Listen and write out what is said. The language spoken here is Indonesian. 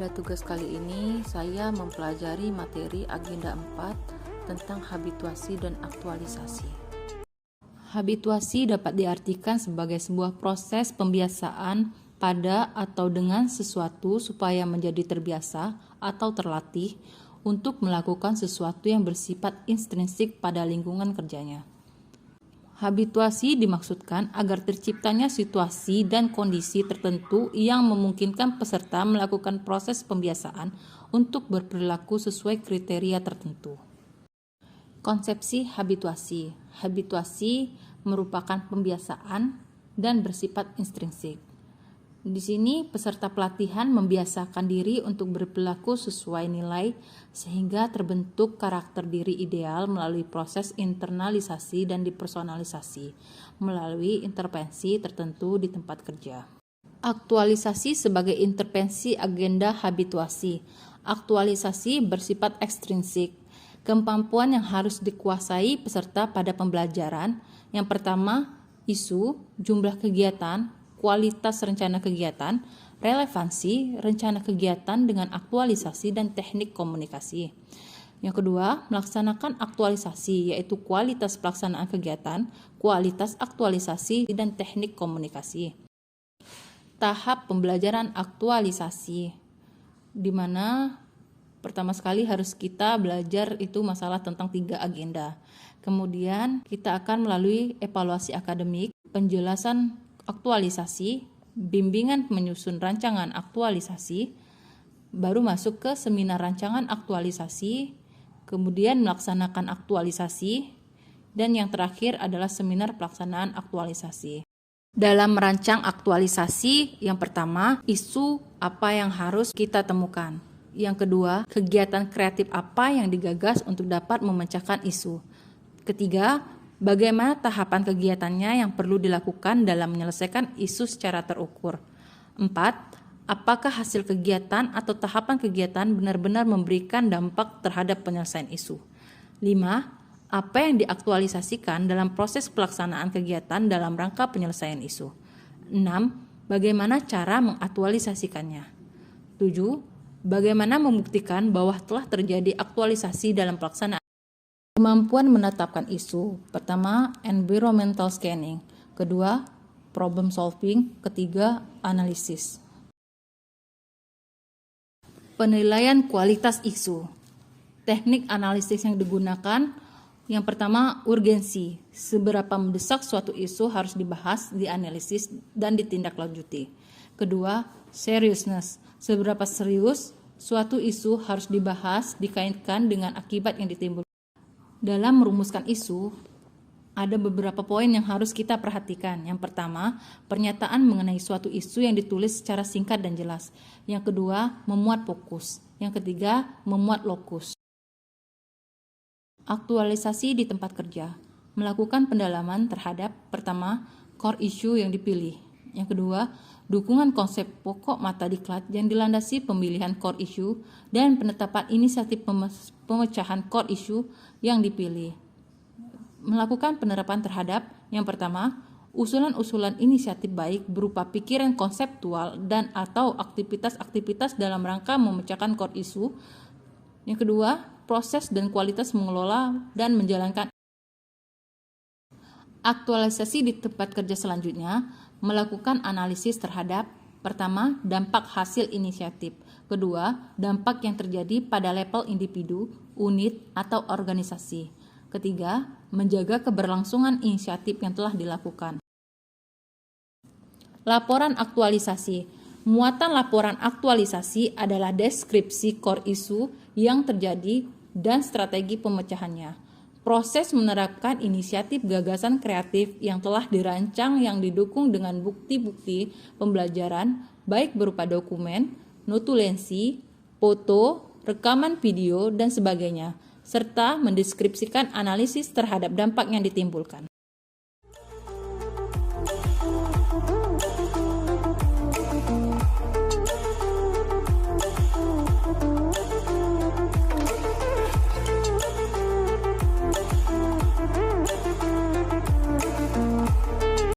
Pada tugas kali ini, saya mempelajari materi agenda 4 tentang habituasi dan aktualisasi. Habituasi dapat diartikan sebagai sebuah proses pembiasaan pada atau dengan sesuatu supaya menjadi terbiasa atau terlatih untuk melakukan sesuatu yang bersifat intrinsik pada lingkungan kerjanya. Habituasi dimaksudkan agar terciptanya situasi dan kondisi tertentu yang memungkinkan peserta melakukan proses pembiasaan untuk berperilaku sesuai kriteria tertentu. Konsepsi habituasi. Habituasi merupakan pembiasaan dan bersifat intrinsik. Di sini peserta pelatihan membiasakan diri untuk berperilaku sesuai nilai sehingga terbentuk karakter diri ideal melalui proses internalisasi dan dipersonalisasi melalui intervensi tertentu di tempat kerja. Aktualisasi sebagai intervensi agenda habituasi. Aktualisasi bersifat ekstrinsik. Kemampuan yang harus dikuasai peserta pada pembelajaran. Yang pertama, isu, jumlah kegiatan, kualitas rencana kegiatan, relevansi rencana kegiatan dengan aktualisasi dan teknik komunikasi. Yang kedua, melaksanakan aktualisasi, yaitu kualitas pelaksanaan kegiatan, kualitas aktualisasi, dan teknik komunikasi. Tahap pembelajaran aktualisasi, di mana pertama sekali harus kita belajar itu masalah tentang 3 agenda. Kemudian kita akan melalui evaluasi akademik, penjelasan aktualisasi, bimbingan menyusun rancangan aktualisasi, baru masuk ke seminar rancangan aktualisasi, kemudian melaksanakan aktualisasi, dan yang terakhir adalah seminar pelaksanaan aktualisasi. Dalam merancang aktualisasi, yang pertama, isu apa yang harus kita temukan. Yang kedua, kegiatan kreatif apa yang digagas untuk dapat memecahkan isu. Ketiga, bagaimana tahapan kegiatannya yang perlu dilakukan dalam menyelesaikan isu secara terukur. 4. Apakah hasil kegiatan atau tahapan kegiatan benar-benar memberikan dampak terhadap penyelesaian isu. 5. Apa yang diaktualisasikan dalam proses pelaksanaan kegiatan dalam rangka penyelesaian isu. 6. Bagaimana cara mengaktualisasikannya. 7. Bagaimana membuktikan bahwa telah terjadi aktualisasi dalam pelaksanaan. Kemampuan menetapkan isu. Pertama, environmental scanning. Kedua, problem solving. Ketiga, analisis. Penilaian kualitas isu. Teknik analisis yang digunakan, yang pertama, urgensi. Seberapa mendesak suatu isu harus dibahas, dianalisis, dan ditindaklanjuti. Kedua, seriousness. Seberapa serius suatu isu harus dibahas, dikaitkan dengan akibat yang ditimbulkan. Dalam merumuskan isu, ada beberapa poin yang harus kita perhatikan. Yang pertama, pernyataan mengenai suatu isu yang ditulis secara singkat dan jelas. Yang kedua, memuat fokus. Yang ketiga, memuat lokus. Aktualisasi di tempat kerja. Melakukan pendalaman terhadap, pertama, core issue yang dipilih. Yang kedua, dukungan konsep pokok mata diklat yang dilandasi pemilihan core issue dan penetapan inisiatif pemecahan core issue yang dipilih. Melakukan penerapan terhadap, yang pertama, usulan-usulan inisiatif baik berupa pikiran konseptual dan atau aktivitas-aktivitas dalam rangka memecahkan core issue. Yang kedua, proses dan kualitas mengelola dan menjalankan. Aktualisasi di tempat kerja selanjutnya, melakukan analisis terhadap, pertama, dampak hasil inisiatif. Kedua, dampak yang terjadi pada level individu, unit, atau organisasi. Ketiga, menjaga keberlangsungan inisiatif yang telah dilakukan. Laporan aktualisasi. Muatan laporan aktualisasi adalah deskripsi core issue yang terjadi dan strategi pemecahannya. Proses menerapkan inisiatif gagasan kreatif yang telah dirancang yang didukung dengan bukti-bukti pembelajaran baik berupa dokumen, notulensi, foto, rekaman video, dan sebagainya, serta mendeskripsikan analisis terhadap dampak yang ditimbulkan.